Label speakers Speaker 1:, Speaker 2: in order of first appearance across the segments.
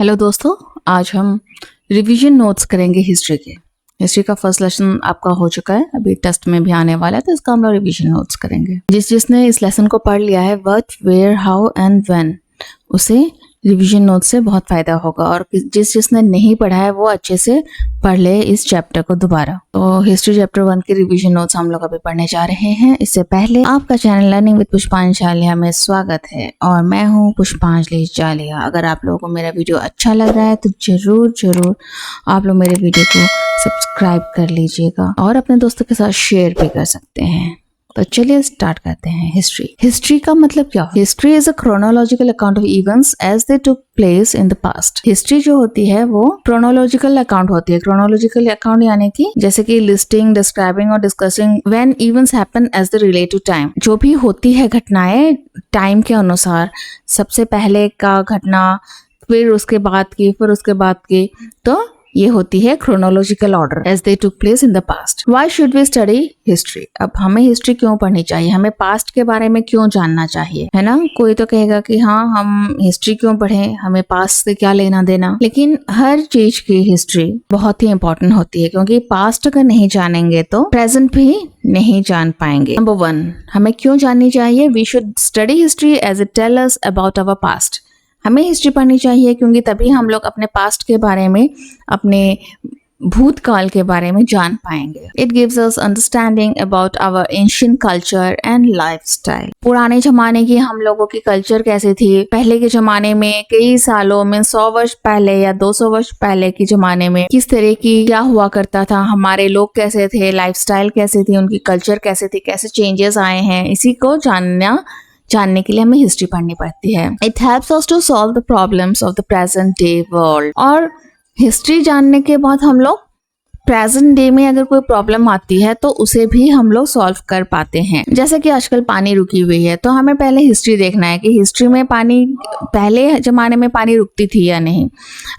Speaker 1: Hello दोस्तों, आज हम रिवीजन नोट्स करेंगे हिस्ट्री के। हिस्ट्री का फर्स्ट लेसन आपका हो चुका है, अभी टेस्ट में भी आने वाला है, तो इसका हम लोग रिवीजन नोट्स करेंगे। जिसने इस लेसन को पढ़ लिया है what, where, how and when, उसे रिवीजन नोट से बहुत फायदा होगा। और जिसने नहीं पढ़ा है वो अच्छे से पढ़ ले इस चैप्टर को दोबारा। तो हिस्ट्री चैप्टर 1 के रिवीजन नोट्स हम लोग अभी पढ़ने जा रहे हैं। इससे पहले आपका चैनल लर्निंग विद पुष्पांजलि जालिया में स्वागत है और मैं हूँ पुष्पांजलि जालिया। अगर आप लोगों को मेरा वीडियो अच्छा लग रहा है तो जरूर आप लोग मेरे वीडियो को सब्सक्राइब कर लीजिएगा और अपने दोस्तों के साथ शेयर भी कर सकते हैं। तो चलिए स्टार्ट करते हैं। हिस्ट्री का मतलब क्या? History is a chronological account of events as they took place in the past. History जो होती है वो क्रोनोलॉजिकल अकाउंट होती है। क्रोनोलॉजिकल अकाउंट यानी कि जैसे कि लिस्टिंग, डिस्क्राइबिंग और discussing when events happen as the relate to time. जो भी होती है घटनाएं टाइम के अनुसार, सबसे पहले का घटना, फिर उसके बाद की, तो ये होती है chronological order as they took place in the past. Why should we study history? अब हमें हिस्ट्री क्यों पढ़नी चाहिए, हमें पास्ट के बारे में क्यों जानना चाहिए, है ना। कोई तो कहेगा कि हाँ, हम हिस्ट्री क्यों पढ़ें, हमें पास्ट से क्या लेना देना। लेकिन हर चीज की हिस्ट्री बहुत ही इंपॉर्टेंट होती है, क्योंकि पास्ट अगर नहीं जानेंगे तो प्रेजेंट भी नहीं जान पाएंगे। नंबर 1, हमें क्यों जाननी चाहिए? We should study history as it tell us about our past. हमें हिस्ट्री पढ़नी चाहिए क्योंकि तभी हम लोग अपने पास्ट के बारे में, अपने भूतकाल के बारे में जान पाएंगे। It gives us understanding about our ancient culture and lifestyle. पुराने जमाने की हम लोगों की कल्चर कैसे थी, पहले के जमाने में, कई सालों में, 100 वर्ष पहले या 200 वर्ष पहले के जमाने में किस तरह की क्या हुआ करता था, हमारे लोग कैसे थे, लाइफस्टाइल कैसे थी, उनकी कल्चर कैसे थी, कैसे चेंजेस आए हैं, इसी को जानने के लिए हमें हिस्ट्री पढ़नी पड़ती है। It helps us to solve the problems of the present day world. और हिस्ट्री जानने के बाद हम लोग प्रेजेंट डे में अगर कोई प्रॉब्लम आती है तो उसे भी हम लोग सॉल्व कर पाते हैं। जैसे कि आजकल पानी रुकी हुई है, तो हमें पहले हिस्ट्री देखना है कि हिस्ट्री में पानी, पहले जमाने में पानी रुकती थी या नहीं,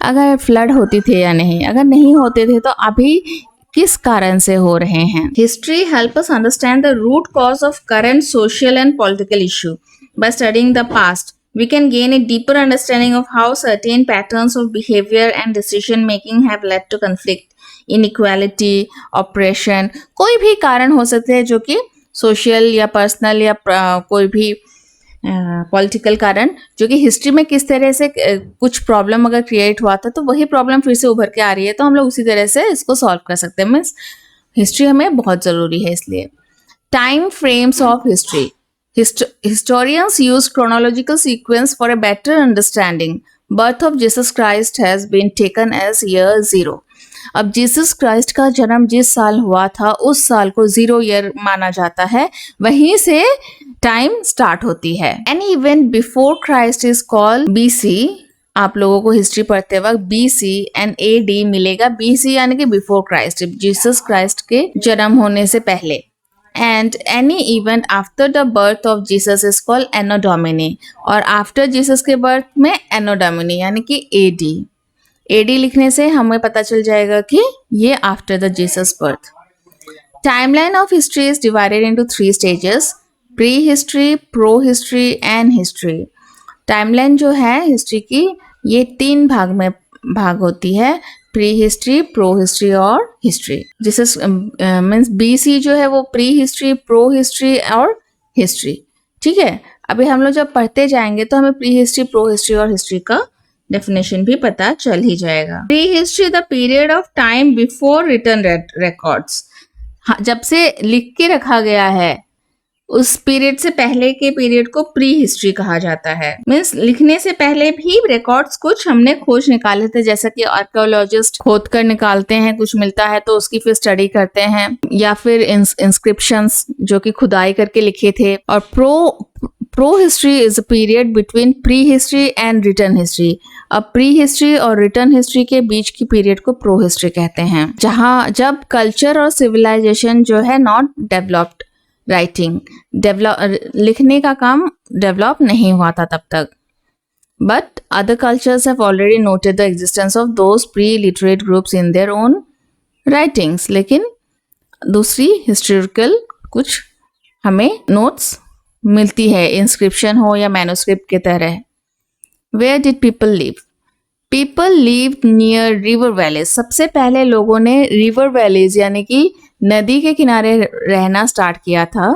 Speaker 1: अगर फ्लड होती थी या नहीं, अगर नहीं होते थे तो अभी किस कारण से हो रहे हैं। History help us understand the root cause of current social and political issue. By studying the past we can gain a deeper understanding of how certain patterns of behavior and decision making have led to conflict, inequality, oppression। कोई भी कारण हो सकते हैं जो कि social या personal या कोई भी पॉलिटिकल कारण, जो कि हिस्ट्री में किस तरह से कुछ प्रॉब्लम अगर क्रिएट हुआ था तो वही प्रॉब्लम फिर से उभर के आ रही है, तो हम लोग उसी तरह से इसको सॉल्व कर सकते हैं। मीन्स हिस्ट्री हमें बहुत जरूरी है। इसलिए time frames of history. Historians use chronological sequence for a better understanding. Birth of Jesus Christ has been taken as year 0. अब जीसस क्राइस्ट का जन्म जिस साल हुआ था उस साल को 0 ईयर माना जाता है, वहीं से टाइम स्टार्ट होती है। Any event before Christ is called BC। आप लोगों को हिस्ट्री पढ़ते वक्त BC and AD मिलेगा। BC यानी कि बिफोर क्राइस्ट, जीसस क्राइस्ट के जन्म होने से पहले। And any event after the birth of Jesus is called Anno Domini। और आफ्टर जीसस के बर्थ में Anno Domini यानी कि AD लिखने से हमें पता चल जाएगा कि ये after the Jesus birth. Timeline of history is divided into 3 stages: pre history, proto history and history. Timeline जो है हिस्ट्री की, ये 3 भाग होती है: प्री हिस्ट्री, प्रो हिस्ट्री और हिस्ट्री। जिसस मीन्स BC जो है वो प्री हिस्ट्री, प्रो हिस्ट्री और हिस्ट्री। ठीक है, अभी हम लोग जब पढ़ते जाएंगे तो हमें प्री हिस्ट्री, प्रो हिस्ट्री और हिस्ट्री का डेफिनेशन भी पता चल ही जाएगा। Pre history the period of time before written records. जब से लिख के रखा गया है उस पीरियड से पहले के पीरियड को प्री हिस्ट्री कहा जाता है। मीन्स लिखने से पहले भी रिकॉर्ड्स कुछ हमने खोज निकाले थे, जैसा कि आर्कियोलॉजिस्ट खोद कर निकालते हैं, कुछ मिलता है तो उसकी फिर स्टडी करते हैं, या फिर इंस्क्रिप्शंस जो कि खुदाई करके लिखे थे। और proto history is a period between pre history and written history. अब प्री हिस्ट्री और रिटन हिस्ट्री के बीच की पीरियड को प्रो हिस्ट्री कहते हैं, जब कल्चर और सिविलाइजेशन जो है नॉट डेवलप्ड, राइटिंग लिखने का काम डेवलप नहीं हुआ था तब तक। But other cultures have already noted the existence of those pre literate groups in their own writings. लेकिन दूसरी हिस्टोरिकल कुछ हमें नोट्स मिलती है, इंस्क्रिप्शन हो या मैन्युस्क्रिप्ट के तरह। Where did people live? People live near river valleys, सबसे पहले लोगों ने रिवर वैलीज यानी कि नदी के किनारे रहना स्टार्ट किया था।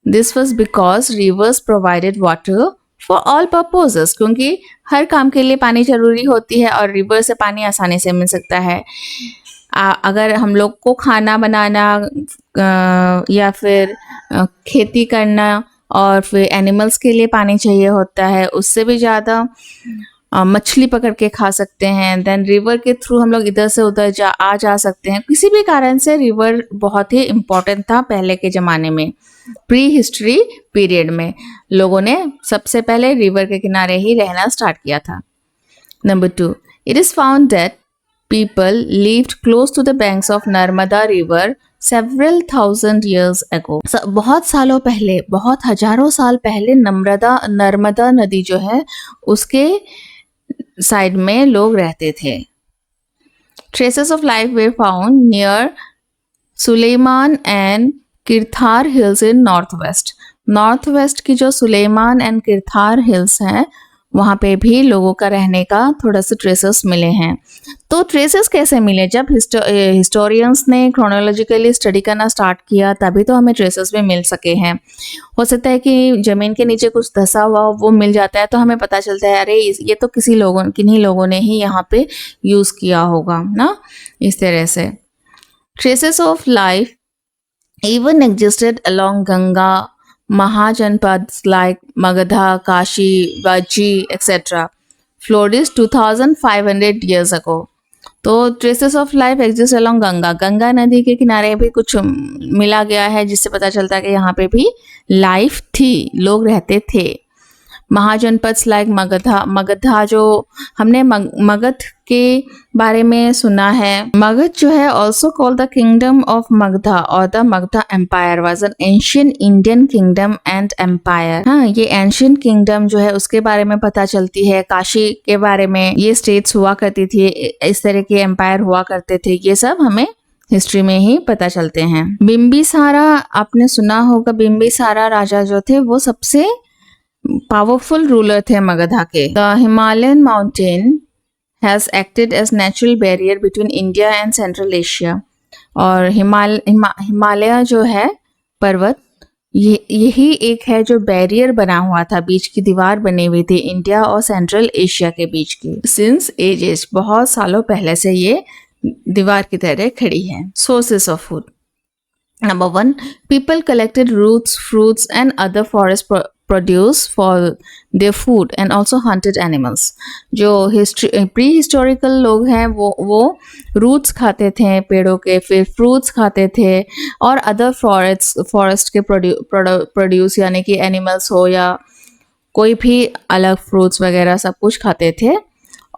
Speaker 1: This was because reverse provided water for all purposes, क्योंकि हर काम के लिए पानी जरूरी होती है और रिवर से पानी आसानी से मिल सकता है। अगर हम लोग को खाना बनाना या फिर खेती करना और फिर एनिमल्स के लिए पानी चाहिए होता है, उससे भी ज़्यादा मछली पकड़ के खा सकते हैं। देन रिवर के थ्रू हम लोग इधर से उधर जा सकते हैं। किसी भी कारण से रिवर बहुत ही इम्पोर्टेंट था पहले के ज़माने में। प्री हिस्ट्री पीरियड में लोगों ने सबसे पहले रिवर के किनारे ही रहना स्टार्ट किया था। Number 2, it is found that people lived close to the banks of Narmada river several thousand years ago. बहुत सालों पहले, बहुत हजारों साल पहले नर्मदा नदी जो है उसके साइड में लोग रहते थे। Traces of life were found near Sulaiman and Kirthar hills in north west की जो सुलेमान एंड किरथार हिल्स हैं वहाँ पे भी लोगों का रहने का थोड़ा सा ट्रेसेस मिले हैं। तो ट्रेसेस कैसे मिले? जब हिस्टोरियंस ने क्रोनोलॉजिकली स्टडी करना स्टार्ट किया तभी तो हमें ट्रेसेस भी मिल सके हैं। हो सकता है कि ज़मीन के नीचे कुछ धंसा हुआ वो मिल जाता है तो हमें पता चलता है अरे ये तो किन्हीं लोगों ने ही यहाँ पे यूज़ किया होगा ना, इस तरह से। Traces of life even existed along Ganga Mahajanpads like Magadha, Kashi, Vaji, etc. flourished 2500 years ago. तो traces of life exist along Ganga नदी के किनारे भी कुछ मिला गया है जिससे पता चलता है कि यहाँ पे भी लाइफ थी, लोग रहते थे। महाजनपद लाइक मगधा जो हमने मगध के बारे में सुना है। मगध जो है also called the kingdom of Magadha और the Magadha empire was an ancient Indian kingdom and empire. हाँ, ये एंशियंट किंगडम जो है उसके बारे में पता चलती है। काशी के बारे में, ये स्टेट्स हुआ करती थी, इस तरह के एम्पायर हुआ करते थे, ये सब हमें हिस्ट्री में ही पता चलते हैं। बिम्बिसारा आपने सुना होगा, बिम्बिसारा राजा जो थे वो सबसे पावरफुल रूलर थे मगधा के। The Himalayan mountain has acted as natural barrier between India and Central Asia. और हिमालय जो है पर्वत, यही एक है जो बैरियर बना हुआ था, बीच की दीवार बनी हुई थी इंडिया और सेंट्रल एशिया के बीच की। सिंस एजेस, बहुत सालों पहले से ये दीवार की तरह खड़ी है। Sources of food. Number 1, people collected roots, fruits and other forest produce for their food and also hunted animals. जो प्री हिस्टोरिकल लोग हैं वो रूट्स खाते थे पेड़ों के, फिर फ्रूट्स खाते थे और अदर फॉरेस्ट के प्रोड्यूस यानी कि एनिमल्स हो या कोई भी अलग फ्रूट्स वगैरह सब कुछ खाते थे।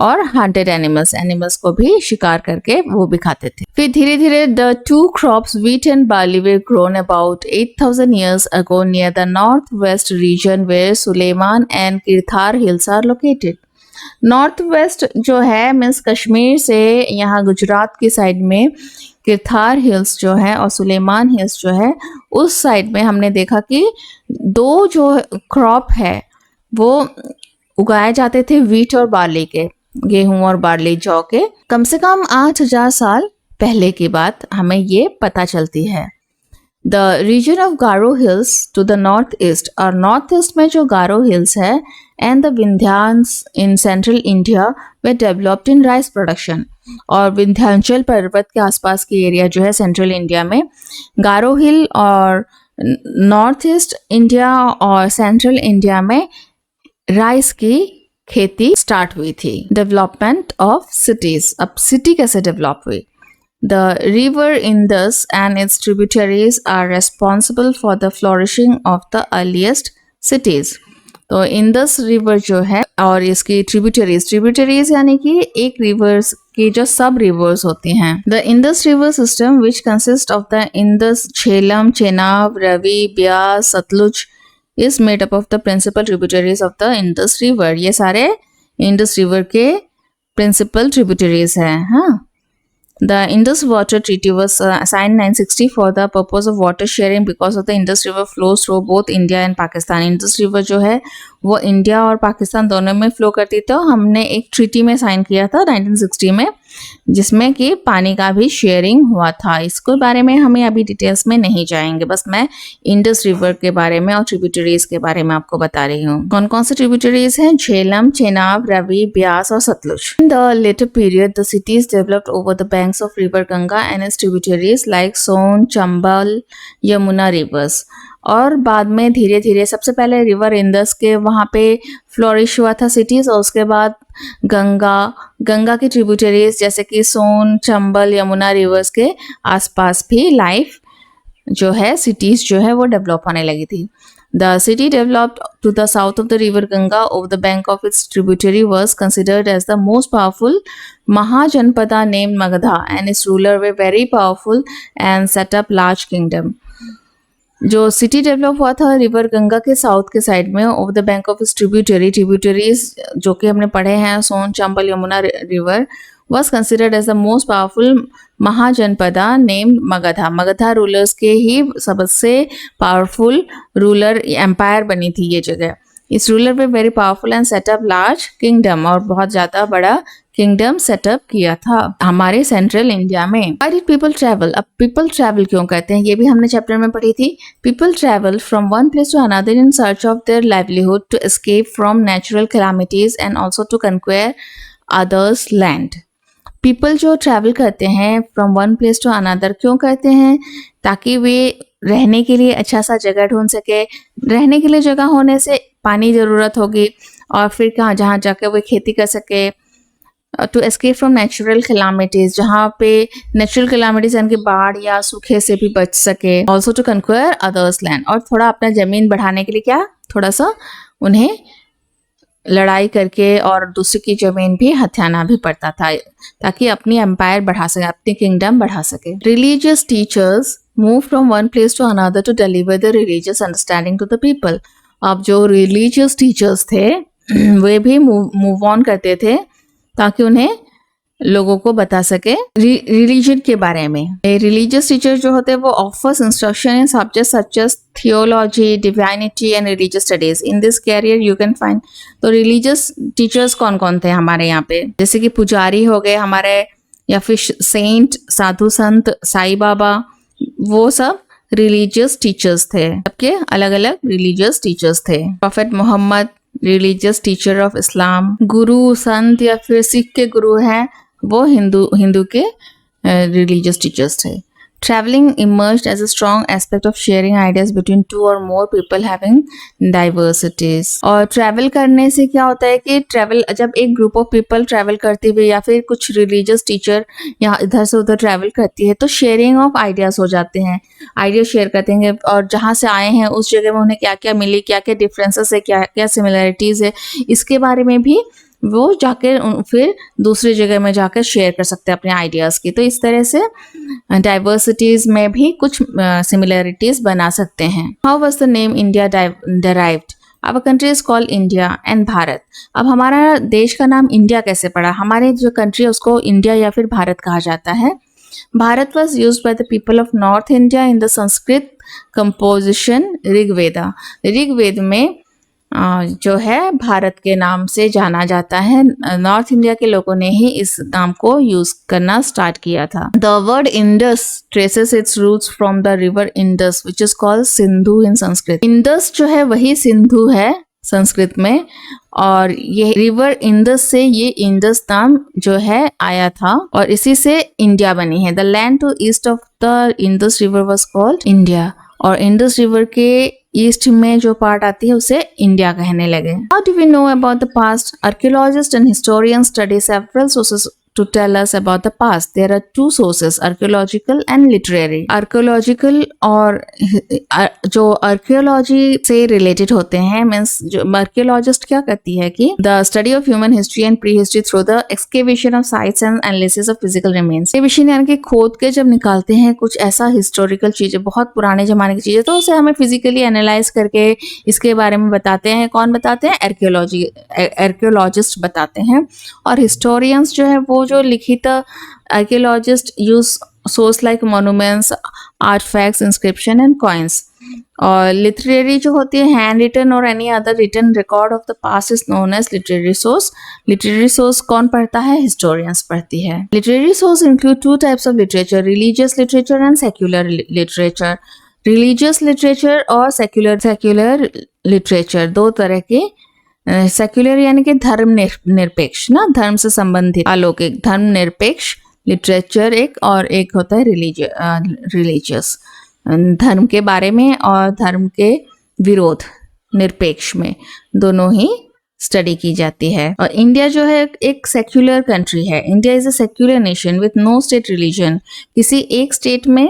Speaker 1: और हंटेड एनिमल्स को भी शिकार करके वो भी खाते थे। फिर धीरे धीरे the 2 crops wheat and barley were grown about 8000 years ago near the northwest region where Suleiman and Kirthar hills are located. North west जो है मीन्स कश्मीर से यहाँ गुजरात की साइड में किरथार हिल्स जो है और सुलेमान हिल्स जो है उस साइड में हमने देखा कि 2 जो क्रॉप है वो उगाए जाते थे, व्हीट और बार्ली के, गेहूं और बार्ली, जौ के। कम से कम 8000 साल पहले की बात हमें ये पता चलती है। The region of Garo hills to the north east, और नॉर्थ ईस्ट में जो गारो हिल्स है and the Vindhyans in central India they developed in rice production. और विंध्यांचल पर्वत के आसपास की एरिया जो है सेंट्रल इंडिया में, गारो हिल और नॉर्थ ईस्ट इंडिया और सेंट्रल इंडिया में राइस की खेती स्टार्ट हुई थी। डेवलपमेंट ऑफ सिटीज, अब सिटी कैसे डेवलप हुई? The river Indus and its tributaries are responsible for the flourishing of the earliest cities. तो इंडस रिवर जो है और इसकी ट्रिब्यूटरीज यानी कि एक रिवर्स की जो सब रिवर्स होती हैं। The Indus river system which consist of the Indus, Jhelum, Chenab, Ravi, Beas, Sutlej is made up of the principal tributaries of the Indus River. ये सारे इंडस रिवर के प्रिंसिपल ट्रिब्यूटरीज हैं। हाँ, The Indus Water Treaty was signed 960 for the purpose of water sharing because of the Indus River flows through both India and Pakistan. Indus River जो है वो India और पाकिस्तान दोनों में फ्लो करती, तो हमने एक ट्रीटी में साइन किया था 1960 में, जिसमें कि पानी का भी शेयरिंग हुआ था। इसके बारे में हमें अभी डिटेल्स में नहीं जाएंगे, बस मैं इंडस रिवर के बारे में और ट्रिब्यूटरीज के बारे में आपको बता रही हूँ। कौन कौन से ट्रिब्यूटरीज हैं? झेलम, चेनाब, रवि, ब्यास और Sutlej. In the later period the cities developed over the banks of river Ganga and its tributaries like Son, Chambal, Yamuna rivers. और बाद में धीरे धीरे सबसे पहले रिवर इंदस के वहाँ पे फ्लोरिश हुआ था सिटीज़, और उसके बाद गंगा की ट्रिब्यूटरीज जैसे कि सोन, चंबल, यमुना रिवर्स के आसपास भी लाइफ जो है, सिटीज़ जो है वो डेवलप होने लगी थी। The city developed to the south of the river Ganga over the bank of its tributary was considered as the most powerful Mahajanpada named Magadha, and its ruler were very powerful and set up large kingdom. जो city develop हुआ था river Ganga के south के side में over the bank of its tributaries जो कि हमने पढ़े हैं, Son, Chambal, Yamuna river, was considered as the most powerful mahajanapada named Magadha. Magadha rulers के ही सबसे पावरफुल रूलर एम्पायर बनी थी ये जगह। इस रूलर पे very powerful and setup large kingdom, और बहुत ज़्यादा बड़ा किंगडम सेटअप किया था हमारे सेंट्रल इंडिया में। Why did people travel? अब पीपल ट्रैवल क्यों कहते हैं, ये भी हमने चैप्टर में पढ़ी थी। People travel from one place to another in search of their livelihood, to escape from natural calamities and also to conquer others land. People जो ट्रैवल करते हैं from one place to another क्यों करते हैं? ताकि वे रहने के लिए अच्छा सा जगह ढूंढ सके। रहने के लिए जगह होने से पानी ज़रूरत होगी, और फिर कहाँ जहाँ जाकर वे खेती कर सके। To escape from natural calamities, जहाँ पे नेचुरल कैलामिटीज यानी कि बाढ़ या सूखे से भी बच सके। Also to conquer others land, और थोड़ा अपना ज़मीन बढ़ाने के लिए क्या, थोड़ा सा उन्हें लड़ाई करके और दूसरे की जमीन भी हथियाना भी पड़ता था, ताकि अपनी एम्पायर बढ़ा सके, अपनी किंगडम बढ़ा सके। Religious teachers move from one place to another to deliver the religious understanding to the people. अब जो रिलीजियस टीचर्स थे वे भी मूव ऑन करते थे ताकि उन्हें लोगों को बता सके रिलीजन के बारे में। रिलीजियस टीचर जो होते हैं वो offers instruction in subject such as theology, divinity and religious studies. In this career you can find. तो रिलीजियस टीचर्स कौन कौन थे हमारे यहाँ पे? जैसे कि पुजारी हो गए हमारे, या फिर सेंट, साधु संत, साई बाबा, वो सब रिलीजियस टीचर्स थे। सबके अलग अलग रिलीजियस टीचर्स थे। Prophet Muhammad religious teacher of Islam. गुरु, संत या फिर सिख के गुरु हैं वो हिंदू के रिलीजियस टीचर्स थे। Traveling emerged as a strong aspect of sharing ideas between two or more people having diversities. और ट्रैवल करने से क्या होता है कि जब एक ग्रुप ऑफ पीपल ट्रैवल करती हुई या फिर कुछ रिलीजियस टीचर यहाँ इधर से उधर ट्रैवल करती है, तो शेयरिंग ऑफ आइडियाज हो जाते हैं। आइडिया शेयर करते हैं, और जहाँ से आए हैं उस जगह में उन्हें क्या क्या मिली, क्या क्या डिफरेंसेस है, क्या क्या सिमिलरिटीज़ है, इसके बारे में भी वो जाकर फिर दूसरी जगह में जाकर शेयर कर सकते हैं अपने आइडियाज़ की। तो इस तरह से डाइवर्सिटीज़ में भी कुछ सिमिलरिटीज़ बना सकते हैं। How was the name India derived? Our country is called India and Bharat. अब हमारा देश का नाम इंडिया कैसे पड़ा? हमारे जो कंट्री है उसको इंडिया या फिर भारत कहा जाता है। Bharat was use by the people of north India in the Sanskrit composition Rigveda. Rigveda में जो है भारत के नाम से जाना जाता है। नॉर्थ इंडिया के लोगों ने ही इस नाम को यूज करना स्टार्ट किया था। The word Indus traces its roots from the river Indus which is called Sindhu in Sanskrit. Indus जो है वही सिंधु है संस्कृत में, और ये रिवर इंडस से ये इंडस नाम जो है आया था, और इसी से इंडिया बनी है। The land to east of the Indus river was called India, और इंडस रिवर के ईस्ट में जो पार्ट आती है उसे इंडिया कहने लगे। How do we know about the past? Archaeologist and historians study several sources to tell us about the past. There are two sources, archaeological and literary. Archaeological और जो archaeology से related होते हैं, means जो archaeologist क्या करती है कि the study of human history and prehistory through the excavation of sites and analysis of physical remains. excavation यानी कि खोद के जब निकालते हैं कुछ ऐसा historical चीजें, बहुत पुराने जमाने की चीजें, तो उसे हमें physically analyze करके इसके बारे में बताते हैं। कौन बताते हैं? archaeologist बताते हैं। और historians जो है वो जो लिखित archaeologist use source like monuments, artefacts, inscription and coins. और लिटरेरी जो होती है हैंड रिटन और any other written record of the past is known as literary source. Literary source कौन पढ़ता है? हिस्टोरियंस पढ़ती है। Literary source include two types of literature, religious literature and secular literature. Religious literature और secular literature दो तरह के। Secular यानी कि धर्म निरपेक्ष ना, धर्म से संबंधित अलौकिक धर्म निरपेक्ष लिटरेचर एक, और एक होता है रिलीजियस, धर्म के बारे में और धर्म के विरोध निरपेक्ष में, दोनों ही स्टडी की जाती है। और इंडिया जो है एक सेक्युलर कंट्री है। India is a secular nation with no state religion. किसी एक स्टेट में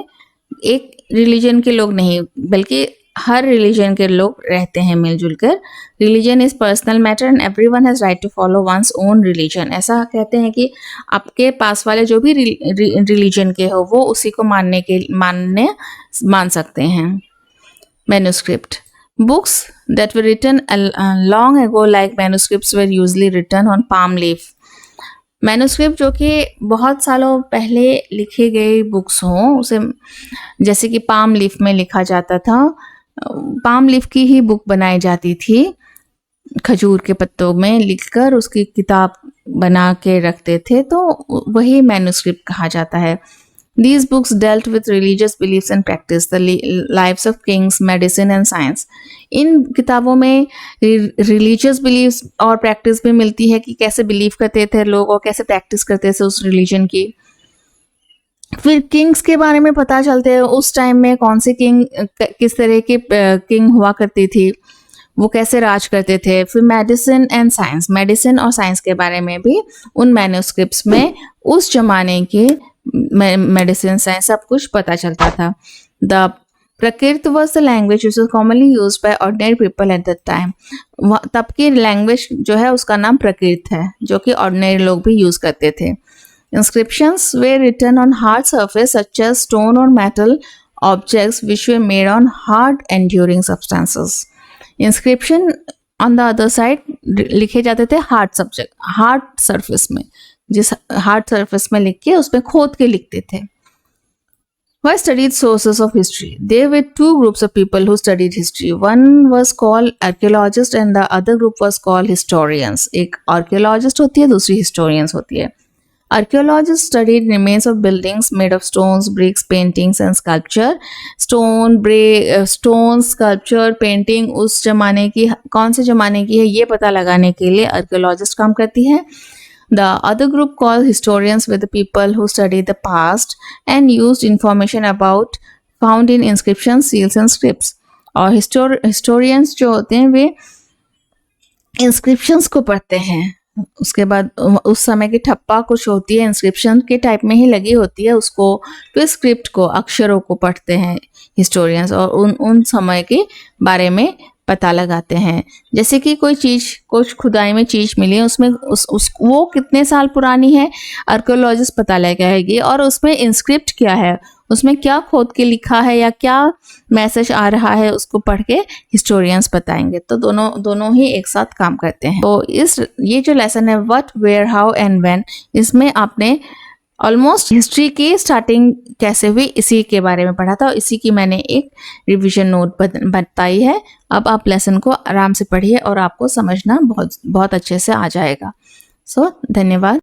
Speaker 1: एक रिलीजन के लोग नहीं, बल्कि हर रिलीजन के लोग रहते हैं मिलजुल कर। Religion is personal matter and everyone has right to follow one's own religion. ऐसा कहते हैं कि आपके पास वाले जो भी रिलीजन के हो वो उसी को मान सकते हैं। Manuscript books that were written long ago, like manuscripts were usually written on palm leaf. Manuscript जो कि बहुत सालों पहले लिखे गए बुक्स हों, उसे जैसे कि पाम लीफ में लिखा जाता था, पाम लीफ की ही बुक बनाई जाती थी, खजूर के पत्तों में लिखकर उसकी किताब बना के रखते थे, तो वही मैन्युस्क्रिप्ट कहा जाता है। These books dealt with religious beliefs and practice, the lives of kings, medicine and science. इन किताबों में रिलीजियस बिलीव्स और प्रैक्टिस भी मिलती है कि कैसे बिलीव करते थे लोग और कैसे प्रैक्टिस करते थे उस रिलीजन की। फिर किंग्स के बारे में पता चलते हैं, उस टाइम में कौन से किंग, किस तरह के किंग हुआ करती थी, वो कैसे राज करते थे। फिर मेडिसिन एंड साइंस, मेडिसिन और साइंस के बारे में भी उन मैन्युस्क्रिप्ट्स में उस जमाने के मेडिसिन साइंस सब कुछ पता चलता था। द प्रकृत was the language which was commonly used by ordinary people at that time. तब की लैंग्वेज जो है उसका नाम प्रकृत है, जो कि ऑर्डिनरी लोग भी यूज करते थे। Inscriptions they written on hard surface such as stone और metal objects which they made on hard enduring substances. Inscription on the other side लिखे जाते थे हार्ड सरफेस में, जिस हार्ड सरफेस में लिख के उसमें खोद के लिखते थे। Why studied sources of history? There were two groups of people who studied history. One was called archaeologists and the other group was called historians. एक archaeologist होती है, दूसरी historians होती है। Archaeologists studied remains of buildings made of stones, bricks, paintings and sculpture. Stone, sculpture, painting उस जमाने की, कौन से जमाने की है ये पता लगाने के लिए archaeologist काम करती है। The other group called historians were the people who studied the past and used information found in inscriptions, seals and scripts. और historians जो होते हैं वे inscriptions को पढ़ते हैं, उसके बाद उस समय की ठप्पा कुछ होती है इंस्क्रिप्शन के टाइप में ही लगी होती है, उसको फिर स्क्रिप्ट को, अक्षरों को पढ़ते हैं हिस्टोरियंस और उन समय के बारे में पता लगाते हैं। जैसे कि कोई चीज़, कुछ खुदाई में चीज़ मिली, उसमें वो कितने साल पुरानी है आर्कियोलॉजिस्ट पता लगाएगी, और उसमें इंस्क्रिप्ट क्या है, उसमें क्या खोद के लिखा है या क्या मैसेज आ रहा है, उसको पढ़ के हिस्टोरियंस बताएंगे। तो दोनों ही एक साथ काम करते हैं। तो ये जो लेसन है what, where, how and when, इसमें आपने ऑलमोस्ट हिस्ट्री की स्टार्टिंग कैसे हुई इसी के बारे में पढ़ा था, और इसी की मैंने एक रिवीजन नोट बताई है। अब आप लेसन को आराम से पढ़िए और आपको समझना बहुत अच्छे से आ जाएगा। सो धन्यवाद।